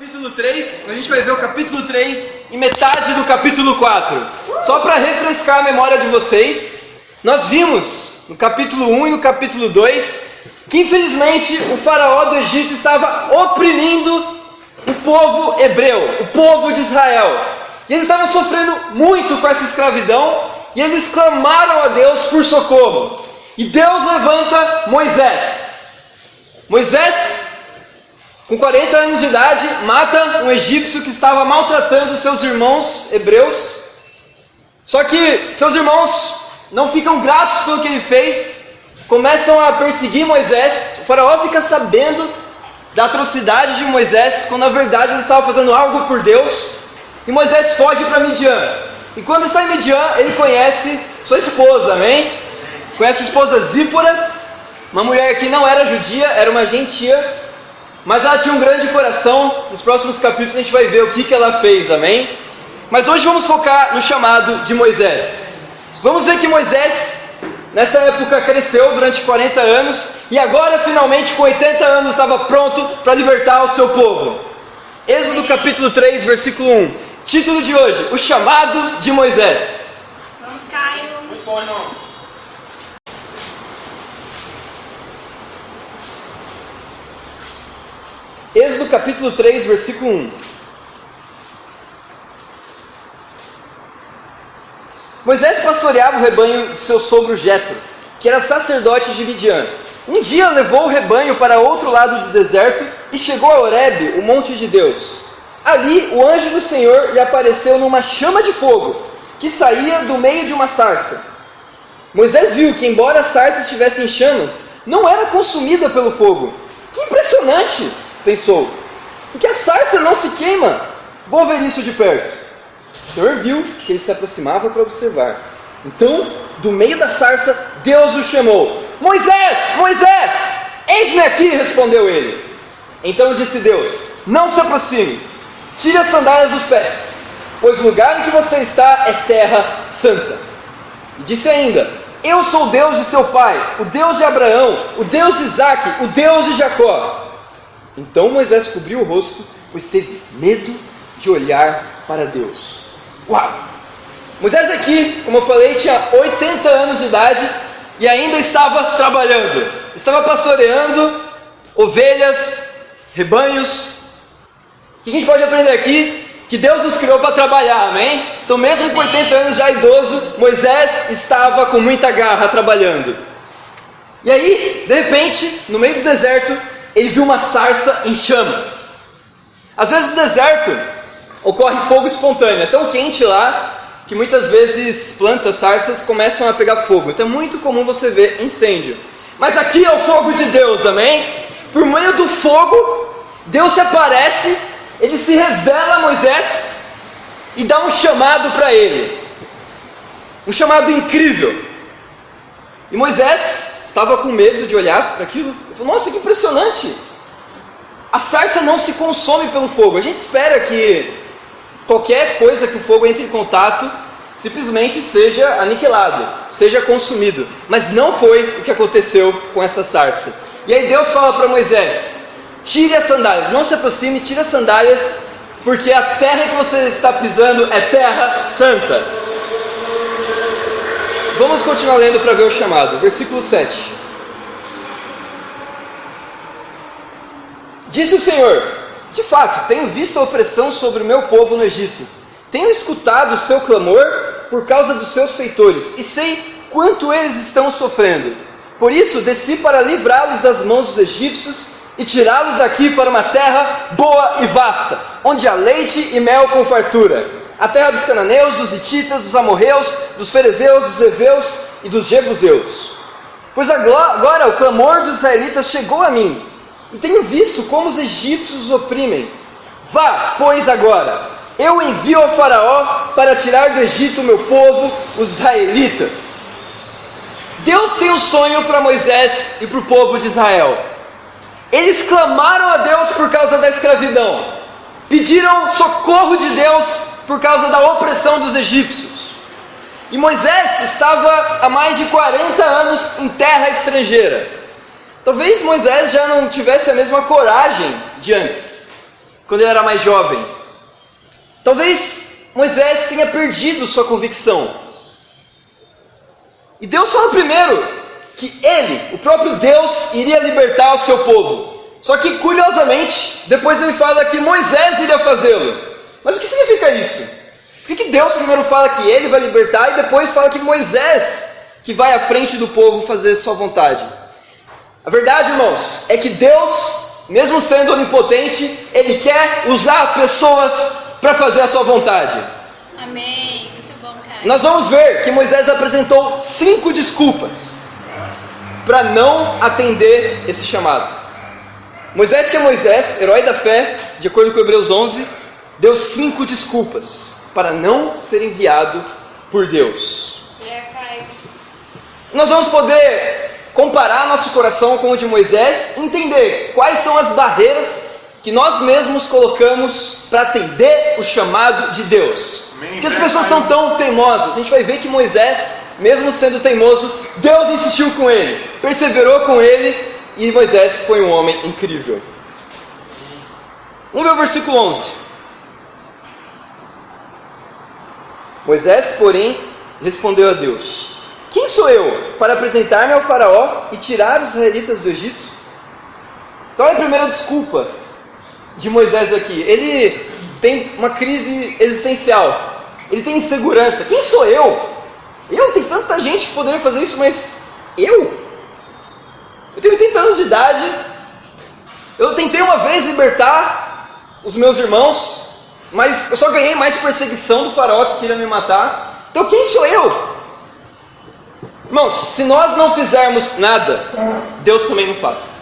Capítulo 3, a gente vai ver o capítulo 3 e metade do capítulo 4. Só para refrescar a memória de vocês, nós vimos no capítulo 1 e no capítulo 2 que infelizmente o faraó do Egito estava oprimindo o povo hebreu, o povo de Israel. E eles estavam sofrendo muito com essa escravidão e eles clamaram a Deus por socorro. E Deus levanta Moisés. Moisés, com 40 anos de idade, mata um egípcio que estava maltratando seus irmãos hebreus. Só que seus irmãos não ficam gratos pelo que ele fez, começam a perseguir Moisés. O faraó fica sabendo da atrocidade de Moisés, quando na verdade ele estava fazendo algo por Deus. E Moisés foge para Midian. E quando está em Midian, ele conhece sua esposa, amém? Conhece a esposa Zípora, uma mulher que não era judia, era uma gentia. Mas ela tinha um grande coração. Nos próximos capítulos a gente vai ver o que ela fez, amém? Mas hoje vamos focar no chamado de Moisés. Vamos ver que Moisés, nessa época, cresceu durante 40 anos e agora, finalmente, com 80 anos, estava pronto para libertar o seu povo. Êxodo capítulo 3, versículo 1. Título de hoje: O chamado de Moisés. Vamos, Caio. Muito bom, irmão. Êxodo capítulo 3, versículo 1. Moisés pastoreava o rebanho de seu sogro Jetro, que era sacerdote de Midian. Um dia levou o rebanho para outro lado do deserto e chegou a Horebe, o monte de Deus. Ali o anjo do Senhor lhe apareceu numa chama de fogo, que saía do meio de uma sarça. Moisés viu que, embora a sarça estivesse em chamas, não era consumida pelo fogo. Que impressionante! Pensou, porque a sarça não se queima? Vou ver isso de perto. O Senhor viu que ele se aproximava para observar. Então, do meio da sarça, Deus o chamou. Moisés, Moisés, eis-me aqui, respondeu ele. Então disse Deus, não se aproxime, tire as sandálias dos pés, pois o lugar em que você está é terra santa. E disse ainda, eu sou o Deus de seu pai, o Deus de Abraão, o Deus de Isaque, o Deus de Jacó. Então Moisés cobriu o rosto, pois teve medo de olhar para Deus. Uau! Moisés aqui, como eu falei, tinha 80 anos de idade e ainda estava trabalhando. Estava pastoreando ovelhas, rebanhos. O que a gente pode aprender aqui? Que Deus nos criou para trabalhar, amém? Então mesmo com 80 anos já idoso, Moisés estava com muita garra trabalhando. E aí, de repente, no meio do deserto, ele viu uma sarça em chamas. Às vezes no deserto ocorre fogo espontâneo, é tão quente lá que muitas vezes plantas, sarças começam a pegar fogo. Então é muito comum você ver incêndio. Mas aqui é o fogo de Deus, amém? Por meio do fogo, Deus se aparece, ele se revela a Moisés e dá um chamado para ele. Um chamado incrível. E Moisés estava com medo de olhar para aquilo. Ele falou, nossa, que impressionante! A sarça não se consome pelo fogo. A gente espera que qualquer coisa que o fogo entre em contato simplesmente seja aniquilado, seja consumido. Mas não foi o que aconteceu com essa sarça. E aí Deus fala para Moisés, tire as sandálias, não se aproxime, tire as sandálias, porque a terra que você está pisando é terra santa. Vamos continuar lendo para ver o chamado. Versículo 7. Disse o Senhor, de fato, tenho visto a opressão sobre o meu povo no Egito. Tenho escutado o seu clamor por causa dos seus feitores, e sei quanto eles estão sofrendo. Por isso, desci para livrá-los das mãos dos egípcios e tirá-los daqui para uma terra boa e vasta, onde há leite e mel com fartura. A terra dos cananeus, dos hititas, dos amorreus, dos ferezeus, dos heveus e dos jebuseus. Pois agora o clamor dos israelitas chegou a mim, e tenho visto como os egípcios os oprimem. Vá, pois agora, eu envio ao faraó para tirar do Egito o meu povo, os israelitas. Deus tem um sonho para Moisés e para o povo de Israel. Eles clamaram a Deus por causa da escravidão. Pediram socorro de Deus por causa da opressão dos egípcios. E Moisés estava há mais de 40 anos em terra estrangeira. Talvez Moisés já não tivesse a mesma coragem de antes. quando ele era mais jovem. Talvez Moisés tenha perdido sua convicção. E Deus fala primeiro que ele, o próprio Deus, iria libertar o seu povo. Só que, curiosamente, depois ele fala que Moisés iria fazê-lo. Mas o que significa isso? Por que Deus primeiro fala que ele vai libertar e depois fala que Moisés que vai à frente do povo fazer sua vontade? A verdade, irmãos, é que Deus, mesmo sendo onipotente, Ele quer usar pessoas para fazer a sua vontade. Amém. Muito bom, cara. Nós vamos ver que Moisés apresentou 5 desculpas para não atender esse chamado. Moisés, que é Moisés, herói da fé, de acordo com Hebreus 11, deu 5 desculpas para não ser enviado por Deus. Nós vamos poder comparar nosso coração com o de Moisés e entender quais são as barreiras que nós mesmos colocamos para atender o chamado de Deus. Porque as pessoas são tão teimosas. A gente vai ver que Moisés, mesmo sendo teimoso, Deus insistiu com ele, perseverou com ele, e Moisés foi um homem incrível. Vamos ver o versículo 11. Moisés, porém, respondeu a Deus: quem sou eu para apresentar-me ao faraó e tirar os israelitas do Egito? Então é a primeira desculpa de Moisés aqui. Ele tem uma crise existencial. Ele tem insegurança. Quem sou eu? Tem tanta gente que poderia fazer isso, mas eu? Eu tenho 80 anos de idade. Eu tentei uma vez libertar os meus irmãos, mas eu só ganhei mais perseguição do faraó que queria me matar. Então quem sou eu? Irmãos, se nós não fizermos nada, Deus também não faz.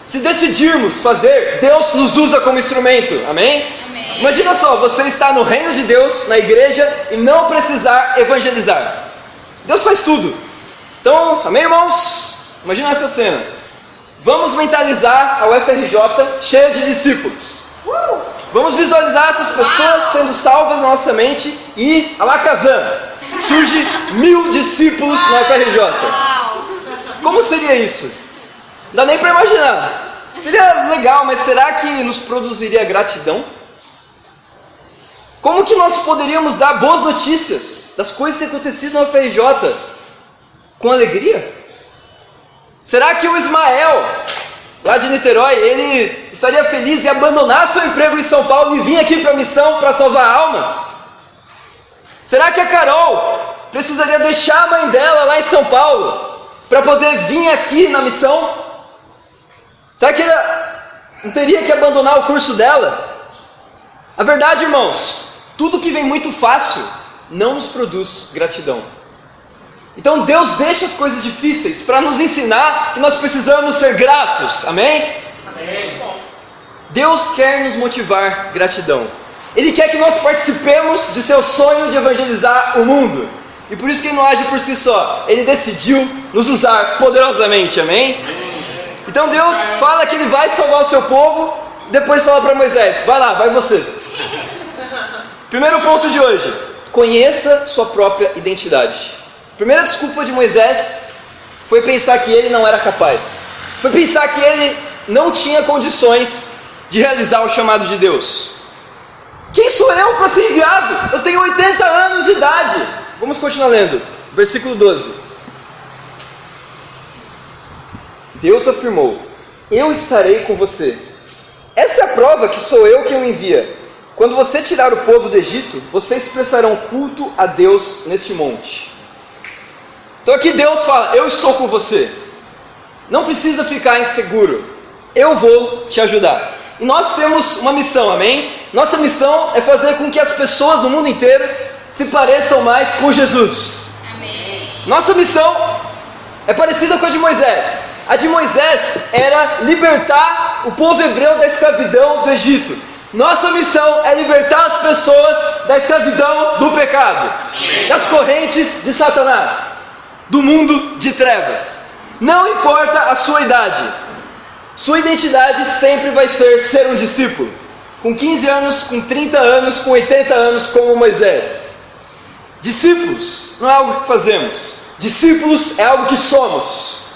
Se decidirmos fazer, Deus nos usa como instrumento. Amém? Amém. Imagina só, você está no reino de Deus, na igreja, e não precisar evangelizar. Deus faz tudo. Então, amém, irmãos? Imagina essa cena. Vamos mentalizar a UFRJ cheia de discípulos. Vamos visualizar essas pessoas sendo salvas na nossa mente e, alakazam, surge 1000 discípulos na UFRJ. Como seria isso? Não dá nem para imaginar. Seria legal, mas será que nos produziria gratidão? Como que nós poderíamos dar boas notícias das coisas que têm acontecido na UFRJ com alegria? Será que o Ismael, lá de Niterói, ele estaria feliz em abandonar seu emprego em São Paulo e vir aqui para a missão para salvar almas? Será que a Carol precisaria deixar a mãe dela lá em São Paulo para poder vir aqui na missão? Será que ela não teria que abandonar o curso dela? A verdade, irmãos, tudo que vem muito fácil não nos produz gratidão. Então Deus deixa as coisas difíceis para nos ensinar que nós precisamos ser gratos. Amém? Amém. Deus quer nos motivar gratidão. Ele quer que nós participemos de seu sonho de evangelizar o mundo. E por isso que Ele não age por si só. Ele decidiu nos usar poderosamente. Amém? Então Deus fala que Ele vai salvar o seu povo. Depois fala para Moisés: vai lá, vai você. Primeiro ponto de hoje: conheça sua própria identidade. Primeira desculpa de Moisés foi pensar que ele não era capaz. Foi pensar que ele não tinha condições de realizar o chamado de Deus. Quem sou eu para ser enviado? Eu tenho 80 anos de idade. Vamos continuar lendo. Versículo 12. Deus afirmou: eu estarei com você. Essa é a prova que sou eu quem o envia. Quando você tirar o povo do Egito, vocês prestarão culto a Deus neste monte. Então aqui Deus fala: eu estou com você. Não precisa ficar inseguro. Eu vou te ajudar. E nós temos uma missão, amém? Nossa missão é fazer com que as pessoas do mundo inteiro se pareçam mais com Jesus. Amém. Nossa missão é parecida com a de Moisés. A de Moisés era libertar o povo hebreu da escravidão do Egito. Nossa missão é libertar as pessoas da escravidão do pecado, das correntes de Satanás, do mundo de trevas. Não importa a sua idade, sua identidade sempre vai ser um discípulo. Com 15 anos, com 30 anos, com 80 anos, como Moisés. Discípulos não é algo que fazemos. Discípulos é algo que somos.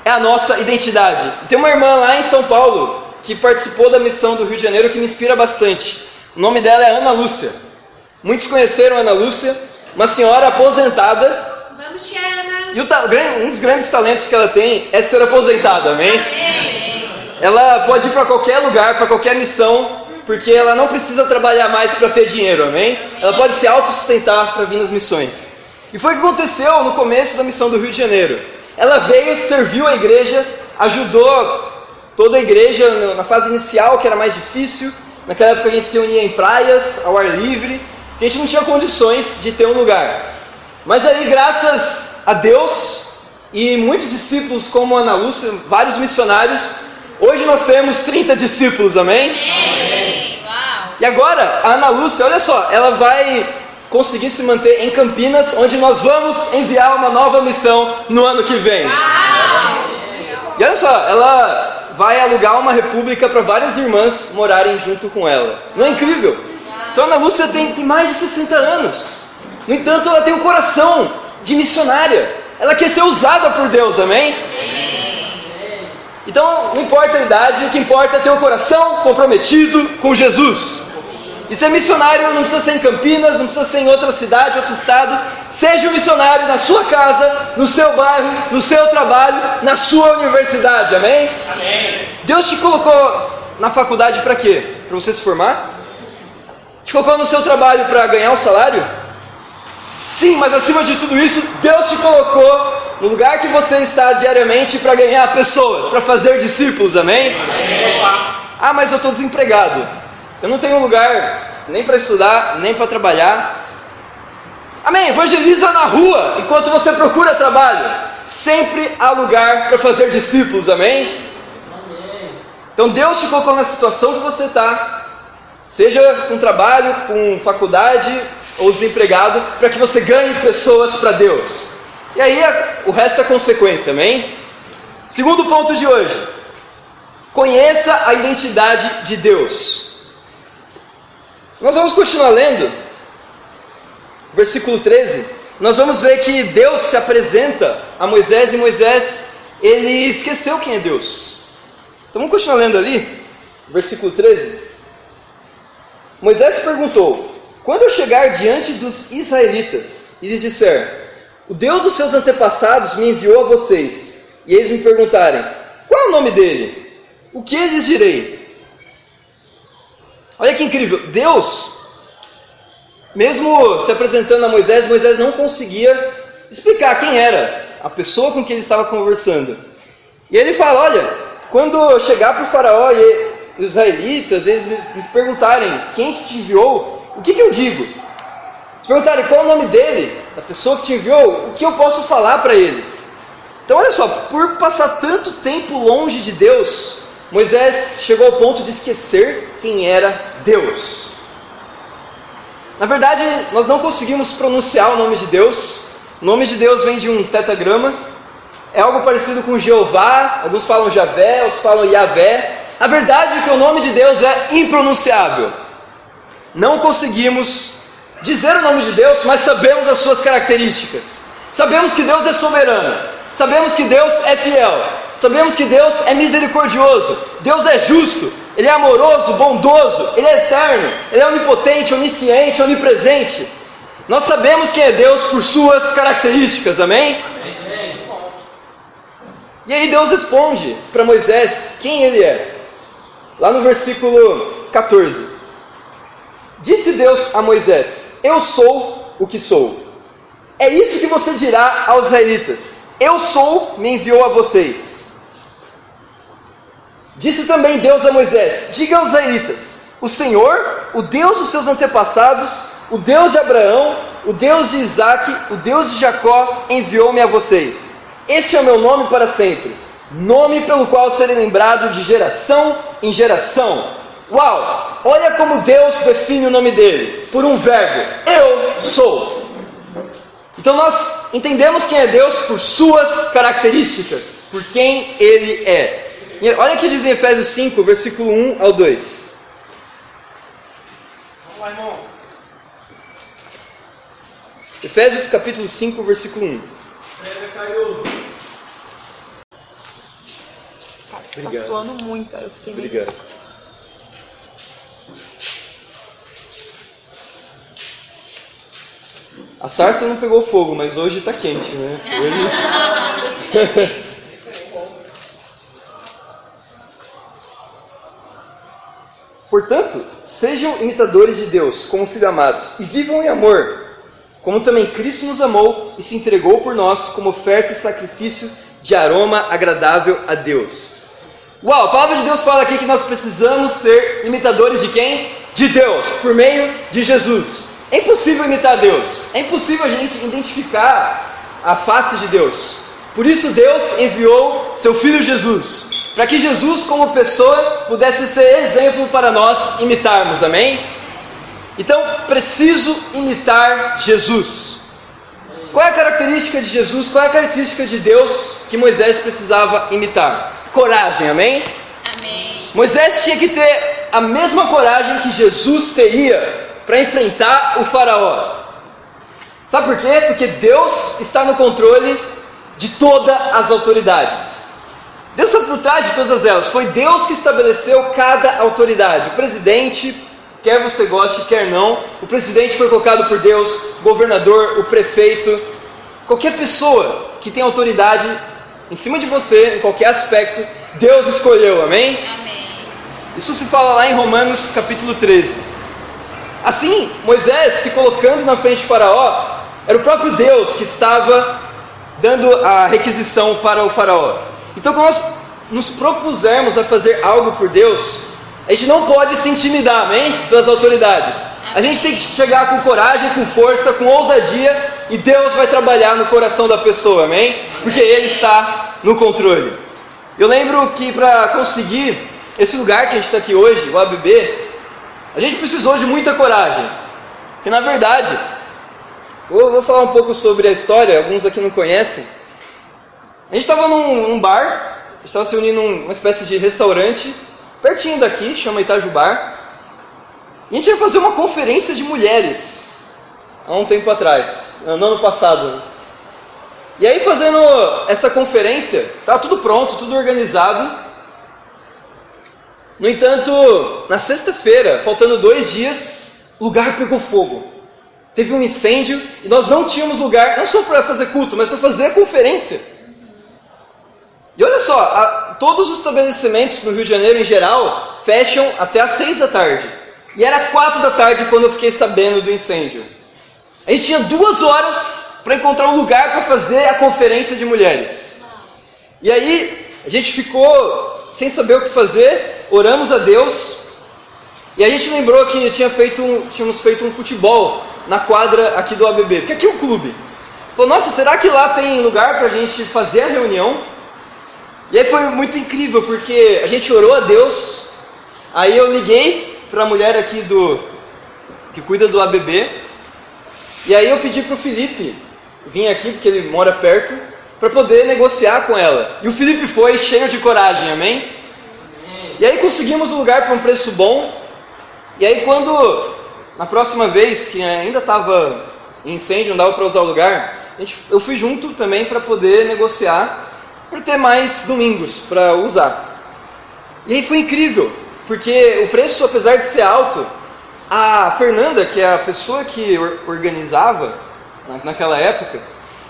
É a nossa identidade. Tem uma irmã lá em São Paulo que participou da missão do Rio de Janeiro que me inspira bastante. O nome dela é Ana Lúcia. Muitos conheceram a Ana Lúcia, uma senhora aposentada. Vamos, Tiana. E um dos grandes talentos que ela tem é ser aposentada, amém? Amém. Ela pode ir para qualquer lugar, para qualquer missão, porque ela não precisa trabalhar mais para ter dinheiro, amém? Ela pode se autossustentar para vir nas missões. E foi o que aconteceu no começo da missão do Rio de Janeiro. Ela veio, serviu a igreja, ajudou toda a igreja na fase inicial, que era mais difícil. Naquela época a gente se unia em praias, ao ar livre, que a gente não tinha condições de ter um lugar. Mas aí, graças a Deus e muitos discípulos como a Ana Lúcia, vários missionários, hoje nós temos 30 discípulos, amém? Amém. Uau. E agora, a Ana Lúcia, olha só, ela vai conseguir se manter em Campinas, onde nós vamos enviar uma nova missão no ano que vem. Uau. E olha só, ela vai alugar uma república para várias irmãs morarem junto com ela. Não é incrível? Então a Ana Lúcia tem mais de 60 anos. No entanto, ela tem um coração de missionária. Ela quer ser usada por Deus, amém? Então, não importa a idade, o que importa é ter o coração comprometido com Jesus. E ser missionário não precisa ser em Campinas, não precisa ser em outra cidade, outro estado. Seja um missionário na sua casa, no seu bairro, no seu trabalho, na sua universidade, amém? Amém. Deus te colocou na faculdade para quê? Para você se formar? Te colocou no seu trabalho para ganhar um salário? Sim, mas acima de tudo isso, Deus te colocou no lugar que você está diariamente para ganhar pessoas, para fazer discípulos, amém? Amém. Ah, mas eu estou desempregado. Eu não tenho lugar nem para estudar, nem para trabalhar. Amém? Evangeliza na rua enquanto você procura trabalho. Sempre há lugar para fazer discípulos, amém? Então Deus te colocou na situação que você está, seja com trabalho, com faculdade ou desempregado, para que você ganhe pessoas para Deus. E aí o resto é consequência, amém? Segundo ponto de hoje: conheça a identidade de Deus. Nós vamos continuar lendo, versículo 13. Nós vamos ver que Deus se apresenta a Moisés e Moisés, ele esqueceu quem é Deus. Então vamos continuar lendo ali, versículo 13. Moisés perguntou: quando eu chegar diante dos israelitas e lhes disser, o Deus dos seus antepassados me enviou a vocês, e eles me perguntarem, qual é o nome dele? O que lhes direi? Olha que incrível, Deus, mesmo se apresentando a Moisés, Moisés não conseguia explicar quem era a pessoa com quem ele estava conversando. E ele fala, olha, quando eu chegar para o faraó e os israelitas, eles me perguntarem quem que te enviou, o que eu digo? Se perguntarem qual é o nome dele, da pessoa que te enviou, o que eu posso falar para eles? Então olha só, por passar tanto tempo longe de Deus, Moisés chegou ao ponto de esquecer quem era Deus. Na verdade, nós não conseguimos pronunciar o nome de Deus. O nome de Deus vem de um tetragrama. É algo parecido com Jeová, alguns falam Javé, outros falam Yavé. A verdade é que o nome de Deus é impronunciável. Não conseguimos dizer o nome de Deus, mas sabemos as suas características. Sabemos que Deus é soberano. Sabemos que Deus é fiel. Sabemos que Deus é misericordioso. Deus é justo. Ele é amoroso, bondoso. Ele é eterno. Ele é onipotente, onisciente, onipresente. Nós sabemos quem é Deus por suas características. Amém? Amém. E aí Deus responde para Moisés quem ele é. Lá no versículo 14. Disse Deus a Moisés, eu sou o que sou. É isso que você dirá aos israelitas. Eu sou, me enviou a vocês. Disse também Deus a Moisés, diga aos israelitas, o Senhor, o Deus dos seus antepassados, o Deus de Abraão, o Deus de Isaque, o Deus de Jacó, enviou-me a vocês. Este é o meu nome para sempre, nome pelo qual serei lembrado de geração em geração. Uau! Olha como Deus define o nome dele, por um verbo, eu sou. Então nós entendemos quem é Deus por suas características, por quem ele é. E olha o que diz em Efésios 5, versículo 1 ao 2. Vamos lá, irmão. Efésios capítulo 5, versículo 1. Prega, caiu. Obrigado. Tá suando muito, aí eu fiquei meio... Obrigado. A sarça não pegou fogo, mas hoje tá quente, né? Hoje... Portanto, sejam imitadores de Deus, como filhos amados, e vivam em amor, como também Cristo nos amou e se entregou por nós como oferta e sacrifício de aroma agradável a Deus. Uau, a palavra de Deus fala aqui que nós precisamos ser imitadores de quem? De Deus, por meio de Jesus. É impossível imitar Deus, é impossível a gente identificar a face de Deus. Por isso Deus enviou seu Filho Jesus, para que Jesus como pessoa pudesse ser exemplo para nós imitarmos, amém? Então, preciso imitar Jesus. Qual é a característica de Jesus, qual é a característica de Deus que Moisés precisava imitar? Coragem, amém? Amém. Moisés tinha que ter a mesma coragem que Jesus teria para enfrentar o faraó. Sabe por quê? Porque Deus está no controle de todas as autoridades. Deus está por trás de todas elas. Foi Deus que estabeleceu cada autoridade. O presidente, quer você goste, quer não, o presidente foi colocado por Deus, o governador, o prefeito, qualquer pessoa que tem autoridade em cima de você, em qualquer aspecto, Deus escolheu, amém? Amém. Isso se fala lá em Romanos capítulo 13. Assim, Moisés se colocando na frente de Faraó, era o próprio Deus que estava dando a requisição para o Faraó. Então, quando nós nos propusermos a fazer algo por Deus, a gente não pode se intimidar, amém? Pelas autoridades. A gente tem que chegar com coragem, com força, com ousadia, e Deus vai trabalhar no coração da pessoa, amém? Porque Ele está no controle. Eu lembro que para conseguir esse lugar que a gente está aqui hoje, o ABB, a gente precisou de muita coragem. Porque na verdade, eu vou falar um pouco sobre a história, alguns aqui não conhecem. A gente estava num bar, a gente estava se unindo numa espécie de restaurante, pertinho daqui, chama Itajubar. E a gente ia fazer uma conferência de mulheres, há um tempo atrás, no ano passado. E aí fazendo essa conferência, estava tudo pronto, tudo organizado. No entanto, na sexta-feira, faltando 2 dias, o lugar pegou fogo. Teve um incêndio e nós não tínhamos lugar, não só para fazer culto, mas para fazer a conferência. E olha só, todos os estabelecimentos no Rio de Janeiro, em geral, fecham até às 6 da tarde. E era 4 da tarde quando eu fiquei sabendo do incêndio. A gente tinha 2 horas para encontrar um lugar para fazer a conferência de mulheres. E aí, a gente ficou sem saber o que fazer, oramos a Deus, e a gente lembrou que tínhamos feito um futebol na quadra aqui do ABB, porque aqui é um clube. Falou, nossa, será que lá tem lugar para a gente fazer a reunião? E aí foi muito incrível, porque a gente orou a Deus, aí eu liguei para a mulher aqui que cuida do ABB, e aí eu pedi para o Felipe vir aqui, porque ele mora perto, para poder negociar com ela. E o Felipe foi cheio de coragem, amém? E aí conseguimos um lugar por um preço bom, e aí na próxima vez, que ainda estava em incêndio, não dava para usar o lugar, eu fui junto também para poder negociar, para ter mais domingos para usar. E aí foi incrível, porque o preço, apesar de ser alto, a Fernanda, que é a pessoa que organizava naquela época,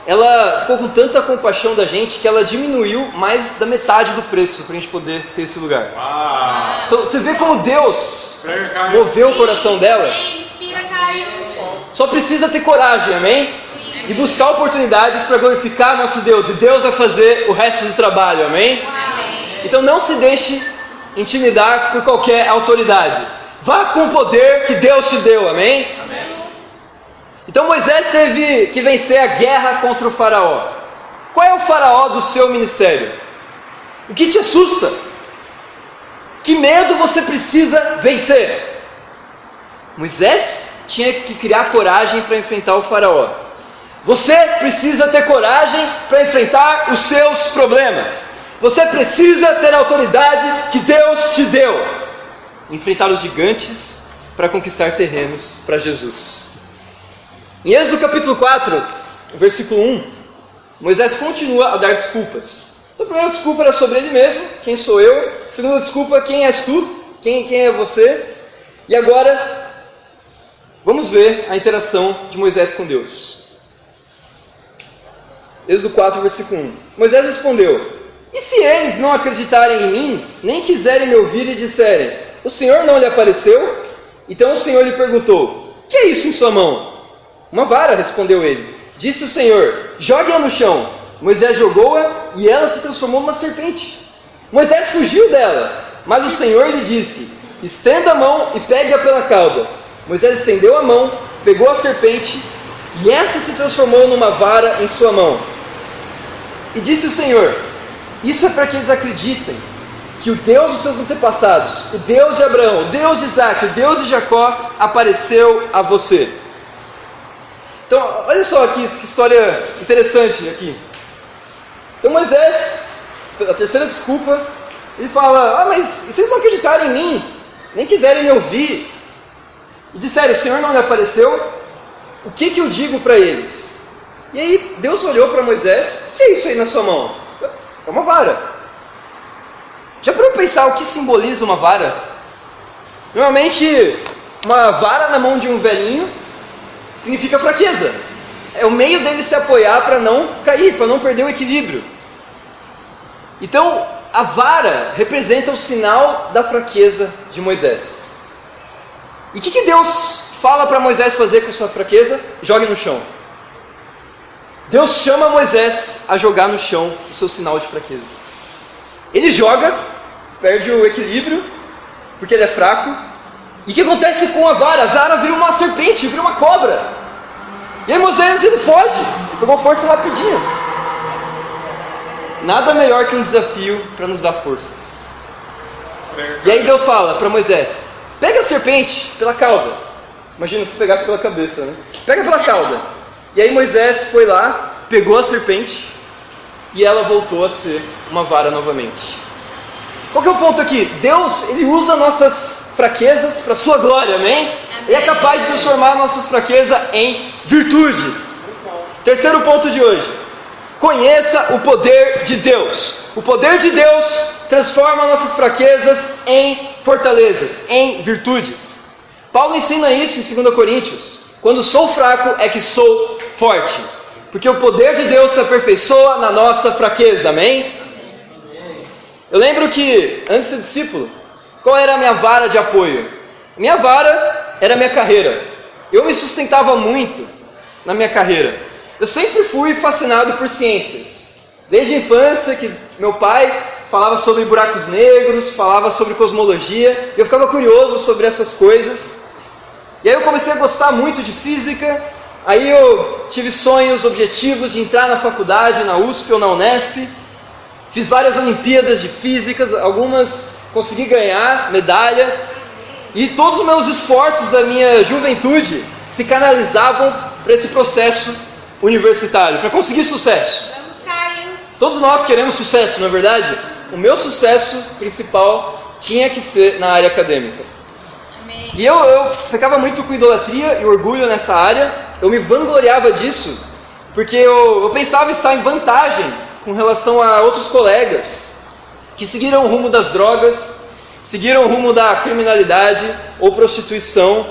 ela ficou com tanta compaixão da gente que ela diminuiu mais da metade do preço para a gente poder ter esse lugar. Uau. Então você vê como Deus moveu o coração dela. Inspira, Caio. Só precisa ter coragem, amém? E buscar oportunidades para glorificar nosso Deus. E Deus vai fazer o resto do trabalho, amém? Amém. Então não se deixe intimidar por qualquer autoridade. Vá com o poder que Deus te deu, amém? Então Moisés teve que vencer a guerra contra o faraó. Qual é o faraó do seu ministério? O que te assusta? Que medo você precisa vencer? Moisés tinha que criar coragem para enfrentar o faraó. Você precisa ter coragem para enfrentar os seus problemas. Você precisa ter a autoridade que Deus te deu. Enfrentar os gigantes para conquistar terrenos para Jesus. Em Êxodo capítulo 4, versículo 1, Moisés continua a dar desculpas. Então primeira desculpa era sobre ele mesmo, quem sou eu. Segunda desculpa, quem és tu? Quem é você? E agora, vamos ver a interação de Moisés com Deus. Êxodo 4, versículo 1. Moisés respondeu: e se eles não acreditarem em mim, nem quiserem me ouvir e disserem: o Senhor não lhe apareceu? Então o Senhor lhe perguntou: que é isso em sua mão? Uma vara, respondeu ele. Disse o Senhor: jogue-a no chão. Moisés jogou-a e ela se transformou numa serpente. Moisés fugiu dela, mas o Senhor lhe disse: estenda a mão e pegue-a pela cauda. Moisés estendeu a mão, pegou a serpente e essa se transformou numa vara em sua mão. E disse o Senhor: isso é para que eles acreditem que o Deus dos seus antepassados, o Deus de Abraão, o Deus de Isaac, o Deus de Jacó, apareceu a você. Então, olha só que história interessante aqui. Então Moisés, a terceira desculpa, ele fala: mas vocês não acreditarem em mim, nem quiserem me ouvir, e disseram: o Senhor não lhe apareceu, o que eu digo para eles? E aí Deus olhou para Moisés: o que é isso aí na sua mão? É uma vara. Já parou para pensar o que simboliza uma vara? Normalmente, uma vara na mão de um velhinho significa fraqueza. É o meio dele se apoiar para não cair, para não perder o equilíbrio. Então, a vara representa o sinal da fraqueza de Moisés. E o que Deus fala para Moisés fazer com sua fraqueza? Jogue no chão. Deus chama Moisés a jogar no chão o seu sinal de fraqueza. Ele joga, perde o equilíbrio, porque ele é fraco. E o que acontece com a vara? A vara vira uma serpente, vira uma cobra. E aí Moisés, ele foge, ele pegou força rapidinho. Nada melhor que um desafio para nos dar forças. E aí Deus fala para Moisés: pega a serpente pela cauda. Imagina se pegasse pela cabeça, né? Pega pela cauda. E aí Moisés foi lá, pegou a serpente e ela voltou a ser uma vara novamente. Qual que é o ponto aqui? Deus, ele usa nossas fraquezas para a sua glória, amém? Ele é capaz de transformar nossas fraquezas em virtudes. Terceiro ponto de hoje: conheça o poder de Deus. O poder de Deus transforma nossas fraquezas em fortalezas, em virtudes. Paulo ensina isso em 2 Coríntios. Quando sou fraco é que sou forte. Porque o poder de Deus se aperfeiçoa na nossa fraqueza, amém? Eu lembro que, antes de ser discípulo, qual era a minha vara de apoio? Minha vara era a minha carreira. Eu me sustentava muito na minha carreira. Eu sempre fui fascinado por ciências. Desde a infância, que meu pai falava sobre buracos negros, falava sobre cosmologia, e eu ficava curioso sobre essas coisas. E aí eu comecei a gostar muito de física. Aí eu tive sonhos, objetivos de entrar na faculdade, na USP ou na Unesp. Fiz várias Olimpíadas de físicas, algumas consegui ganhar medalha. E todos os meus esforços da minha juventude se canalizavam para esse processo universitário, para conseguir sucesso. Vamos, Caio. Todos nós queremos sucesso, não é verdade? O meu sucesso principal tinha que ser na área acadêmica. Amém. E eu ficava muito com idolatria e orgulho nessa área. Eu me vangloriava disso, porque eu pensava estar em vantagem com relação a outros colegas que seguiram o rumo das drogas, seguiram o rumo da criminalidade ou prostituição.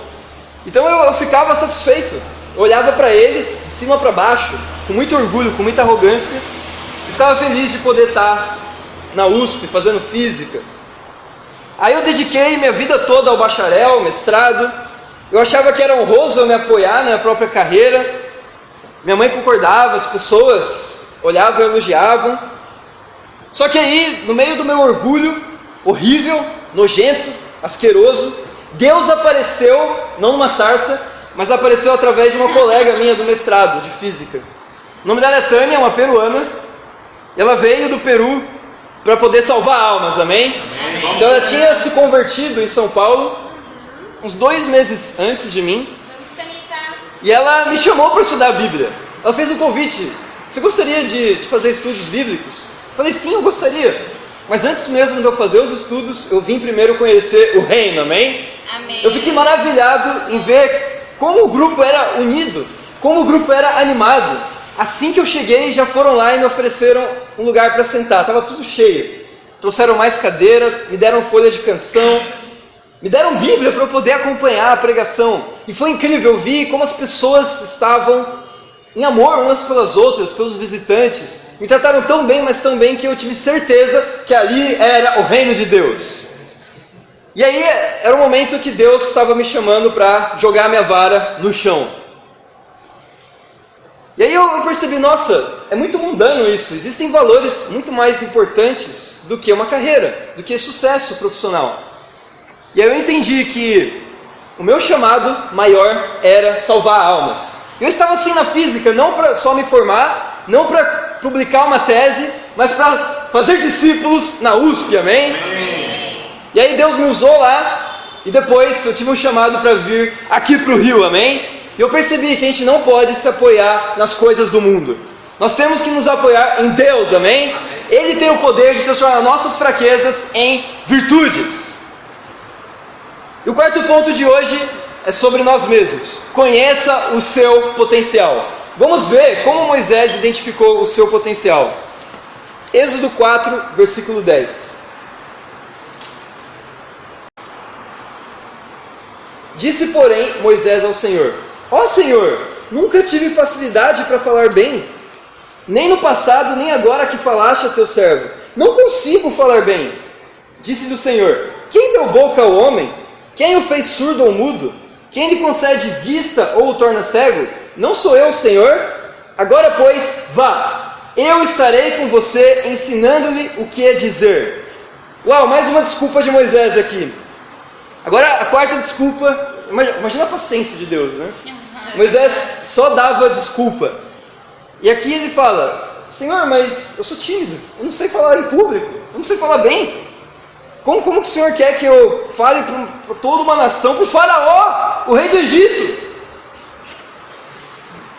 Então eu ficava satisfeito. Eu olhava para eles, de cima para baixo, com muito orgulho, com muita arrogância, e ficava feliz de poder estar na USP, fazendo física. Aí eu dediquei minha vida toda ao bacharel, mestrado. Eu achava que era honroso eu me apoiar na minha própria carreira. Minha mãe concordava, as pessoas olhavam e elogiavam. Só que aí, no meio do meu orgulho horrível, nojento, asqueroso, Deus apareceu, não numa sarça, mas apareceu através de uma colega minha do mestrado de física. O nome dela é Tânia, uma peruana. Ela veio do Peru para poder salvar almas, amém? Amém. Então ela tinha se convertido em São Paulo uns 2 meses antes de mim. Vamos, Tanita. E ela me chamou para estudar a Bíblia. Ela fez um convite: você gostaria de fazer estudos bíblicos? Eu falei: sim, eu gostaria. Mas antes mesmo de eu fazer os estudos, eu vim primeiro conhecer o reino, amém? Amém. Eu fiquei maravilhado em ver como o grupo era unido, como o grupo era animado. assim que eu cheguei, já foram lá e me ofereceram um lugar para sentar. Estava tudo cheio. Trouxeram mais cadeira, me deram folha de canção, me deram Bíblia para eu poder acompanhar a pregação. E foi incrível, eu vi como as pessoas estavam em amor umas pelas outras, pelos visitantes. Me trataram tão bem, mas tão bem, que eu tive certeza que ali era o reino de Deus. E aí era o momento que Deus estava me chamando para jogar minha vara no chão. E aí eu percebi, nossa, é muito mundano isso. Existem valores muito mais importantes do que uma carreira, do que sucesso profissional. E aí eu entendi que o meu chamado maior era salvar almas. Eu estava assim na física, não para só me formar, não para publicar uma tese, mas para fazer discípulos na USP, amém? E aí Deus me usou lá, e depois eu tive um chamado para vir aqui para o Rio, amém? E eu percebi que a gente não pode se apoiar nas coisas do mundo. Nós temos que nos apoiar em Deus, amém? Ele tem o poder de transformar nossas fraquezas em virtudes. E o quarto ponto de hoje é sobre nós mesmos. Conheça o seu potencial. Vamos ver como Moisés identificou o seu potencial. Êxodo 4, versículo 10. Disse, porém, Moisés ao Senhor: ó Senhor, nunca tive facilidade para falar bem, nem no passado, nem agora que falaste a teu servo. Não consigo falar bem. Disse-lhe o Senhor: quem deu boca ao homem? Quem o fez surdo ou mudo? Quem lhe concede vista ou o torna cego? Não sou eu, Senhor? Agora, pois, vá. Eu estarei com você, ensinando-lhe o que é dizer. Uau, mais uma desculpa de Moisés aqui. Agora, a quarta desculpa. Imagina a paciência de Deus, né? Moisés só dava desculpa. E aqui ele fala: Senhor, mas eu sou tímido. Eu não sei falar em público. Eu não sei falar bem. Como que o Senhor quer que eu fale para toda uma nação, para o faraó, o rei do Egito?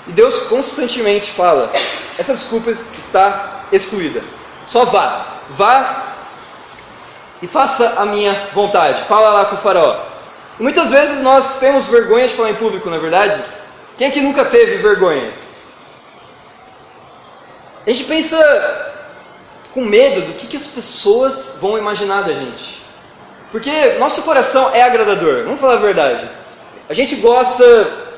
E Deus constantemente fala: essa desculpa está excluída. Só vá. Vá e faça a minha vontade. Fala lá com o faraó. E muitas vezes nós temos vergonha de falar em público, não é verdade? Quem aqui nunca teve vergonha? A gente pensa com medo do que as pessoas vão imaginar da gente. Porque nosso coração é agradador, vamos falar a verdade. A gente gosta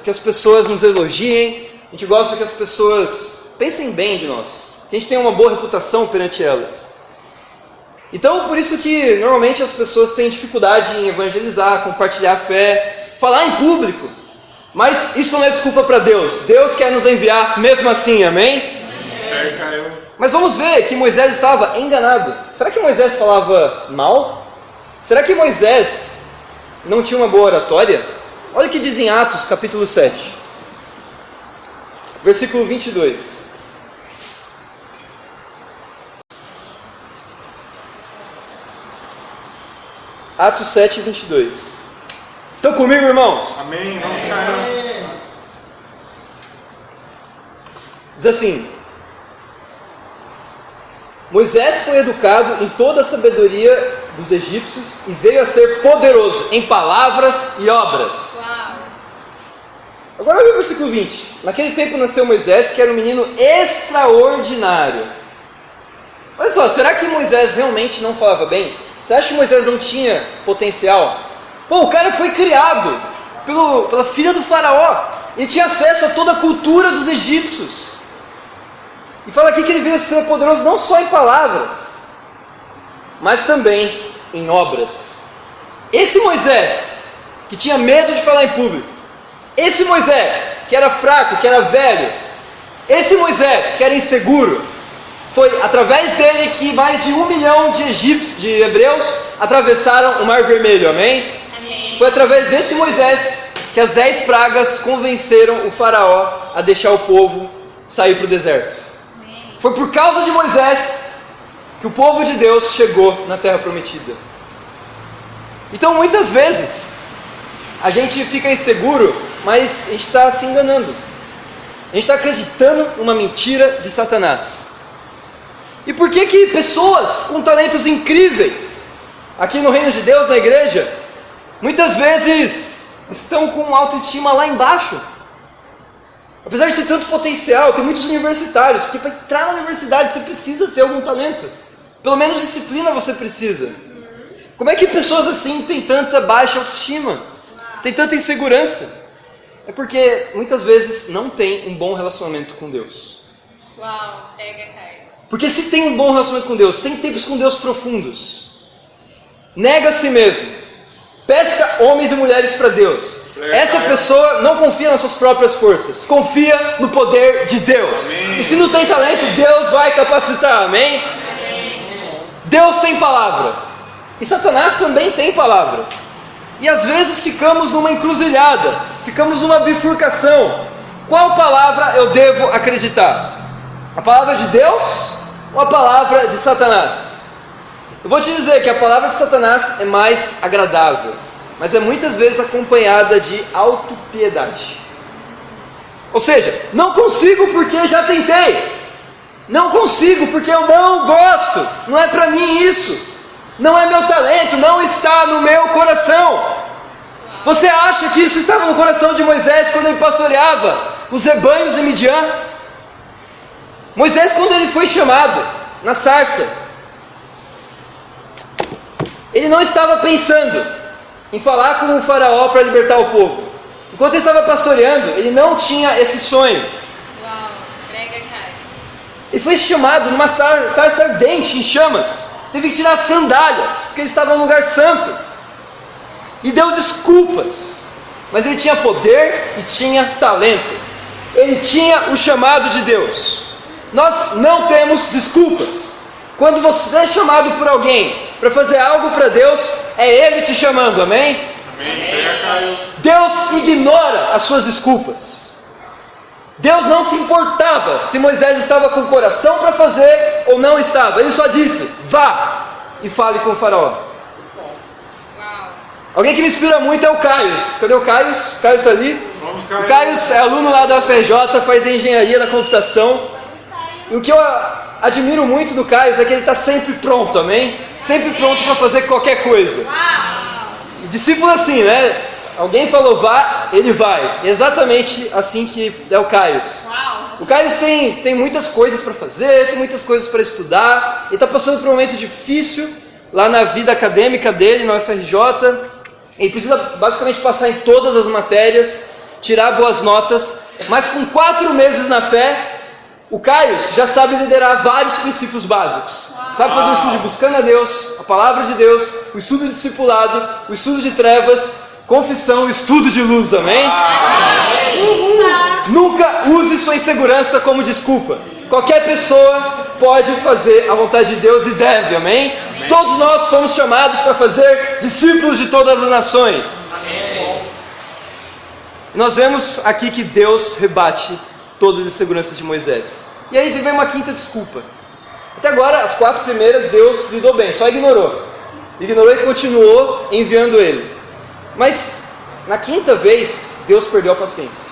que as pessoas nos elogiem, a gente gosta que as pessoas pensem bem de nós, que a gente tenha uma boa reputação perante elas. Então, por isso que normalmente as pessoas têm dificuldade em evangelizar, compartilhar a fé, falar em público. Mas isso não é desculpa para Deus. Deus quer nos enviar mesmo assim, amém? Mas vamos ver que Moisés estava enganado. Será que Moisés falava mal? Será que Moisés não tinha uma boa oratória? Olha o que diz em Atos, capítulo 7. Versículo 22. Atos 7, 22. Estão comigo, irmãos? Amém. Vamos ficar. Diz assim: Moisés foi educado em toda a sabedoria dos egípcios e veio a ser poderoso em palavras e obras. Uau. Agora olha o versículo 20. Naquele tempo nasceu Moisés, que era um menino extraordinário. Olha só, será que Moisés realmente não falava bem? Você acha que Moisés não tinha potencial? Pô, o cara foi criado pela filha do faraó. Ele tinha acesso a toda a cultura dos egípcios. E fala aqui que ele veio a ser poderoso não só em palavras, mas também em obras. Esse Moisés, que tinha medo de falar em público, esse Moisés, que era fraco, que era velho, esse Moisés, que era inseguro, foi através dele que mais de 1 milhão de hebreus atravessaram o Mar Vermelho, amém? Amém. Foi através desse Moisés que as 10 pragas convenceram o faraó a deixar o povo sair para o deserto. Amém. Foi por causa de Moisés que o povo de Deus chegou na Terra Prometida. Então muitas vezes a gente fica inseguro, mas a gente está se enganando. A gente está acreditando numa mentira de Satanás. E por que pessoas com talentos incríveis, aqui no reino de Deus, na igreja, muitas vezes estão com autoestima lá embaixo? Apesar de ter tanto potencial, tem muitos universitários, porque para entrar na universidade você precisa ter algum talento. Pelo menos disciplina você precisa. Como é que pessoas assim têm tanta baixa autoestima? Tem tanta insegurança? É porque muitas vezes não tem um bom relacionamento com Deus. Uau, pega, Caio. Porque se tem um bom relacionamento com Deus, tem tempos com Deus profundos, nega a si mesmo, pesca homens e mulheres para Deus. Essa pessoa não confia nas suas próprias forças, confia no poder de Deus. Amém. E se não tem talento, Deus vai capacitar, amém? Amém. Deus tem palavra, e Satanás também tem palavra. E às vezes ficamos numa encruzilhada, ficamos numa bifurcação. Qual palavra eu devo acreditar? A palavra de Deus ou a palavra de Satanás? Eu vou te dizer que a palavra de Satanás é mais agradável, mas é muitas vezes acompanhada de autopiedade. Ou seja, não consigo porque já tentei. Não consigo porque eu não gosto. Não é para mim isso. Não é meu talento, não está no meu coração. Você acha que isso estava no coração de Moisés quando ele pastoreava os rebanhos em Midian? Moisés, quando ele foi chamado na sarça, ele não estava pensando em falar com o faraó para libertar o povo. Enquanto ele estava pastoreando, ele não tinha esse sonho. Uau, prega, Caio. Ele foi chamado numa sarça ardente, em chamas. Teve que tirar sandálias, porque ele estava num lugar santo. E deu desculpas. Mas ele tinha poder e tinha talento. Ele tinha o chamado de Deus. Nós não temos desculpas. Quando você é chamado por alguém para fazer algo para Deus, é Ele te chamando, amém? Amém. Pega, Caio. Deus ignora as suas desculpas. Deus não se importava se Moisés estava com o coração para fazer ou não estava. Ele só disse, vá e fale com o faraó. Uau. Alguém que me inspira muito é o Caio. Cadê o Caio? O Caio está ali. Vamos, O Caio. Caio é aluno lá da UFRJ, faz engenharia da computação. E o que eu admiro muito do Caio é que ele está sempre pronto, amém? Sempre pronto para fazer qualquer coisa. Uau. E discípulo assim, né? Alguém falou vá, ele vai. Exatamente assim que é o Caio. Uau. O Caio tem muitas coisas para fazer, tem muitas coisas para estudar. Ele está passando por um momento difícil lá na vida acadêmica dele, na UFRJ. Ele precisa basicamente passar em todas as matérias, tirar boas notas. Mas com 4 meses na fé, o Caio já sabe liderar vários princípios básicos. Sabe fazer o estudo de buscando a Deus, a palavra de Deus, o estudo de discipulado, o estudo de trevas, confissão, o estudo de luz, amém? Nunca use sua insegurança como desculpa. Qualquer pessoa pode fazer a vontade de Deus e deve, amém? Todos nós fomos chamados para fazer discípulos de todas as nações. Nós vemos aqui que Deus rebate todas as inseguranças de Moisés. E aí vem uma quinta desculpa. Até agora, as 4 primeiras Deus lidou bem, só ignorou. Ignorou e continuou enviando ele. Mas, na quinta vez, Deus perdeu a paciência.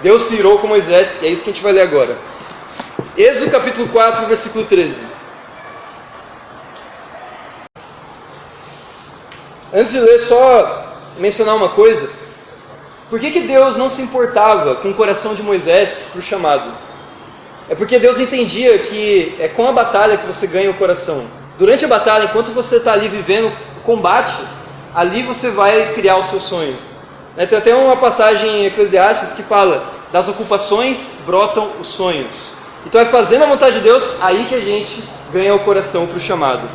Deus se irou com Moisés, e é isso que a gente vai ler agora. Êxodo capítulo 4, versículo 13. Antes de ler, só mencionar uma coisa. Por que Deus não se importava com o coração de Moisés para o chamado? É porque Deus entendia que é com a batalha que você ganha o coração. Durante a batalha, enquanto você está ali vivendo o combate, ali você vai criar o seu sonho. Tem até uma passagem em Eclesiastes que fala: das ocupações brotam os sonhos. Então é fazendo a vontade de Deus, aí que a gente ganha o coração para o chamado.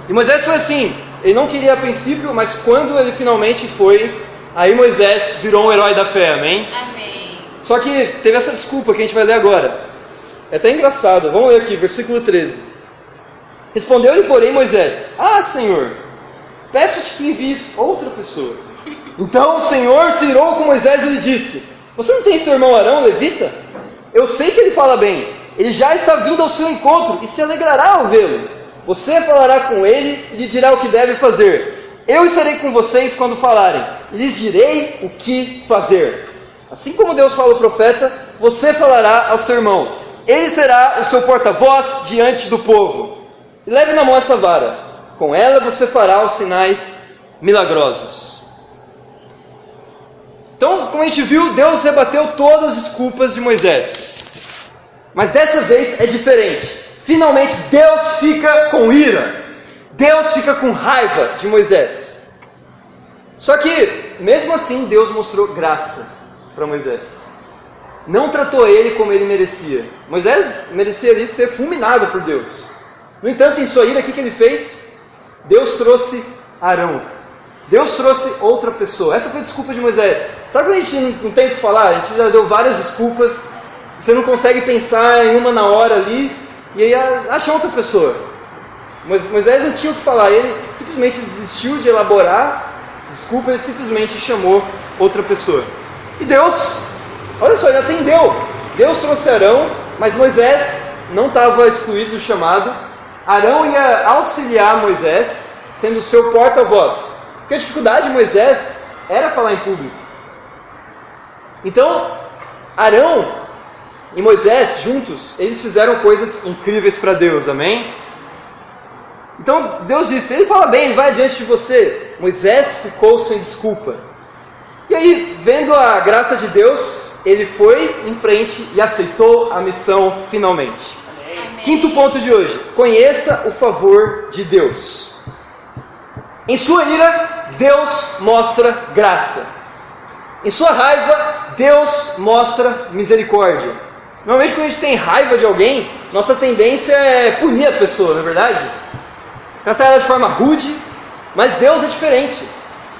E Moisés foi assim, ele não queria a princípio, mas quando ele finalmente foi, aí Moisés virou um herói da fé, amém? Amém. Só que teve essa desculpa que a gente vai ler agora. É até engraçado, vamos ler aqui, versículo 13. Respondeu-lhe, porém, Moisés: Ah, Senhor, peço-te que envies outra pessoa. Então o Senhor se irou com Moisés e lhe disse: Você não tem seu irmão Arão, levita? Eu sei que ele fala bem, ele já está vindo ao seu encontro e se alegrará ao vê-lo. Você falará com ele e lhe dirá o que deve fazer. Eu estarei com vocês quando falarem, e lhes direi o que fazer. Assim como Deus fala ao profeta, você falará ao seu irmão. Ele será o seu porta-voz diante do povo. E leve na mão essa vara. Com ela você fará os sinais milagrosos. Então, como a gente viu, Deus rebateu todas as desculpas de Moisés. Mas dessa vez é diferente. Finalmente Deus fica com ira. Deus fica com raiva de Moisés. Só que, mesmo assim, Deus mostrou graça para Moisés. Não tratou ele como ele merecia. Moisés merecia ali ser fulminado por Deus. No entanto, em sua ira, o que ele fez? Deus trouxe Arão. Deus trouxe outra pessoa. Essa foi a desculpa de Moisés. Sabe quando a gente não tem o que falar? A gente já deu várias desculpas. Você não consegue pensar em uma na hora ali, e aí acha outra pessoa. Mas Moisés não tinha o que falar. Ele simplesmente desistiu de elaborar desculpa, ele simplesmente chamou outra pessoa. E Deus, olha só, ele atendeu. Deus trouxe Arão, mas Moisés não estava excluído do chamado. Arão ia auxiliar Moisés, sendo seu porta-voz. Porque a dificuldade de Moisés era falar em público. Então, Arão e Moisés, juntos, eles fizeram coisas incríveis para Deus, amém? Então, Deus disse, ele fala bem, ele vai adiante de você. Moisés ficou sem desculpa. E aí, vendo a graça de Deus, ele foi em frente e aceitou a missão finalmente. Amém. Quinto ponto de hoje, conheça o favor de Deus. Em sua ira, Deus mostra graça. Em sua raiva, Deus mostra misericórdia. Normalmente quando a gente tem raiva de alguém, nossa tendência é punir a pessoa, não é verdade? Tratar ela de forma rude, mas Deus é diferente.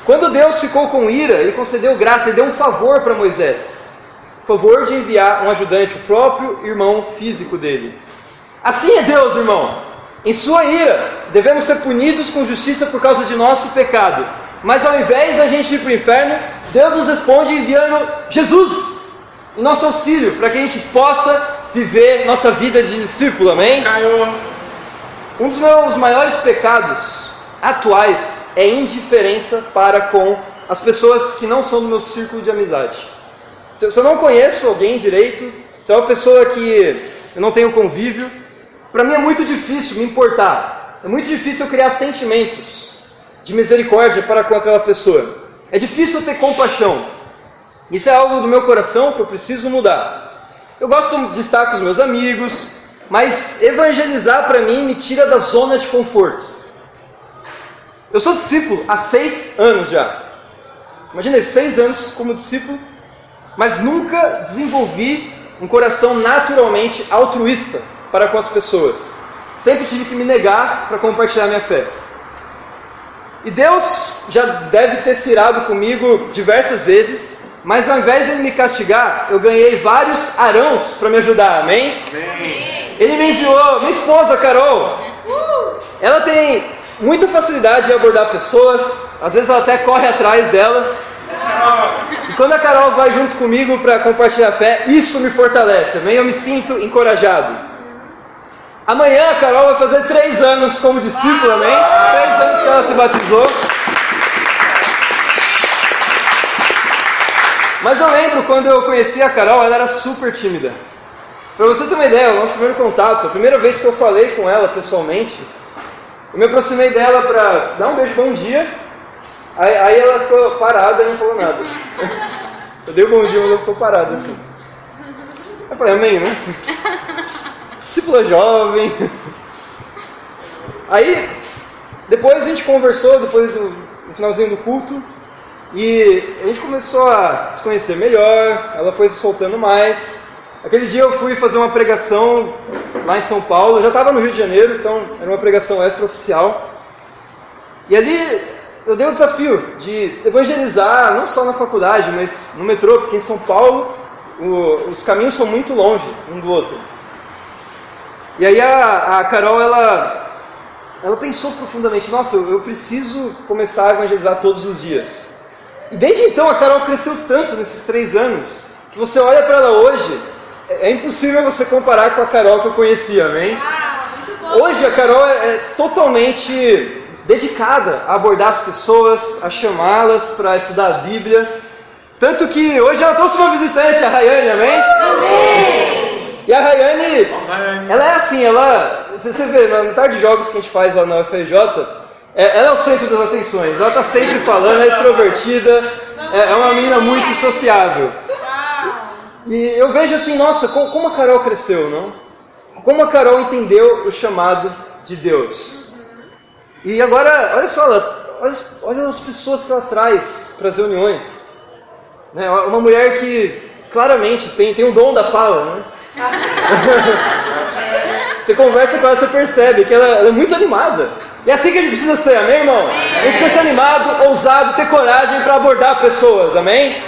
Quando Deus ficou com ira, Ele concedeu graça, Ele deu um favor para Moisés. O favor de enviar um ajudante, o próprio irmão físico dele. Assim é Deus, irmão. Em sua ira, devemos ser punidos com justiça por causa de nosso pecado. Mas ao invés de a gente ir para o inferno, Deus nos responde enviando Jesus em nosso auxílio, para que a gente possa viver nossa vida de discípulo, amém? Caiu. Um dos meus maiores pecados atuais é indiferença para com as pessoas que não são do meu círculo de amizade. Se eu não conheço alguém direito, se é uma pessoa que eu não tenho convívio, para mim é muito difícil me importar. É muito difícil eu criar sentimentos de misericórdia para com aquela pessoa. É difícil eu ter compaixão. Isso é algo do meu coração que eu preciso mudar. Eu gosto de estar com os meus amigos, mas evangelizar para mim me tira da zona de conforto. Eu sou discípulo há 6 anos já. Imagina isso, 6 anos como discípulo, mas nunca desenvolvi um coração naturalmente altruísta para com as pessoas. Sempre tive que me negar para compartilhar minha fé. E Deus já deve ter se irado comigo diversas vezes, mas ao invés de Ele me castigar, eu ganhei vários Arãos para me ajudar, amém? Amém. Ele me enviou, minha esposa Carol, ela tem muita facilidade em abordar pessoas, às vezes ela até corre atrás delas, e quando a Carol vai junto comigo para compartilhar a fé, isso me fortalece, amém? Eu me sinto encorajado. Amanhã a Carol vai fazer 3 anos como discípula, amém? 3 anos que ela se batizou. Mas eu lembro quando eu conheci a Carol, ela era super tímida. Para você ter uma ideia, o nosso primeiro contato, a primeira vez que eu falei com ela pessoalmente, eu me aproximei dela para dar um beijo, bom dia. Aí ela ficou parada e não falou nada. Eu dei um bom dia, mas ela ficou parada assim. Eu falei, amém, né? Discípula jovem. Aí, depois a gente conversou, depois no finalzinho do culto, e a gente começou a se conhecer melhor, ela foi se soltando mais. Aquele dia eu fui fazer uma pregação lá em São Paulo, eu já estava no Rio de Janeiro, então era uma pregação extraoficial. E ali eu dei o desafio de evangelizar, não só na faculdade, mas no metrô, porque em São Paulo os caminhos são muito longe um do outro. E aí a Carol, ela pensou profundamente, nossa, eu preciso começar a evangelizar todos os dias. E desde então a Carol cresceu tanto nesses 3 anos, que você olha para ela hoje, é impossível você comparar com a Carol que eu conhecia, amém? Hoje a Carol é totalmente dedicada a abordar as pessoas, a chamá-las para estudar a Bíblia. Tanto que hoje ela trouxe uma visitante, a Rayane, amém? Amém! E a Rayane, ela é assim, você vê, na tarde de jogos que a gente faz lá na UFRJ, Ela é o centro das atenções, ela está sempre falando, é extrovertida, é uma menina muito sociável. E eu vejo assim, nossa, como a Carol cresceu, não? Como a Carol entendeu o chamado de Deus. E agora, olha só, olha as pessoas que ela traz para as reuniões. Né? Uma mulher que claramente tem um dom da fala, né? Você conversa com ela, você percebe que ela é muito animada. E é assim que a gente precisa ser, amém, irmão? A gente precisa ser animado, ousado, ter coragem para abordar pessoas, amém?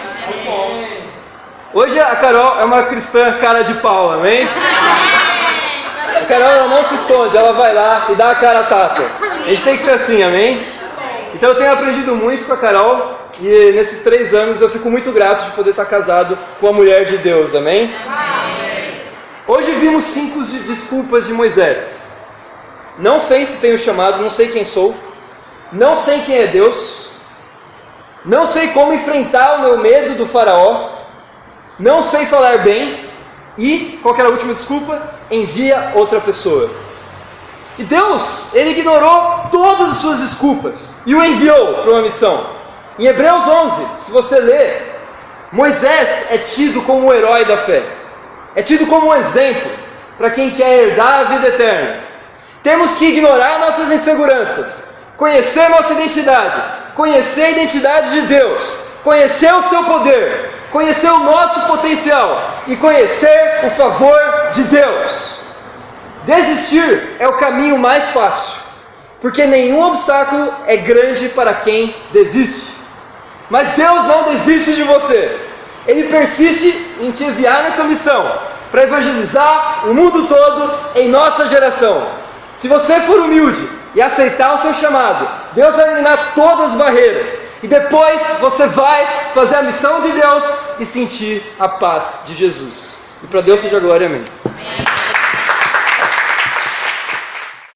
Hoje a Carol é uma cristã cara de pau, amém? A Carol ela não se esconde, ela vai lá e dá a cara a tapa. A gente tem que ser assim, amém? Então eu tenho aprendido muito com a Carol e nesses 3 anos eu fico muito grato de poder estar casado com a mulher de Deus, amém? Hoje vimos 5 desculpas de Moisés. Não sei se tenho chamado, não sei quem sou, não sei quem é Deus, não sei como enfrentar o meu medo do faraó, não sei falar bem e, qual que era a última desculpa? Envia outra pessoa. E Deus, Ele ignorou todas as suas desculpas e o enviou para uma missão. Em Hebreus 11, se você ler, Moisés é tido como o herói da fé. É tido como um exemplo para quem quer herdar a vida eterna. Temos que ignorar nossas inseguranças, conhecer nossa identidade, conhecer a identidade de Deus, conhecer o seu poder, conhecer o nosso potencial e conhecer o favor de Deus. Desistir é o caminho mais fácil, porque nenhum obstáculo é grande para quem desiste. Mas Deus não desiste de você. Ele persiste em te enviar nessa missão para evangelizar o mundo todo em nossa geração. Se você for humilde e aceitar o seu chamado, Deus vai eliminar todas as barreiras. E depois você vai fazer a missão de Deus e sentir a paz de Jesus. E para Deus seja a glória, amém.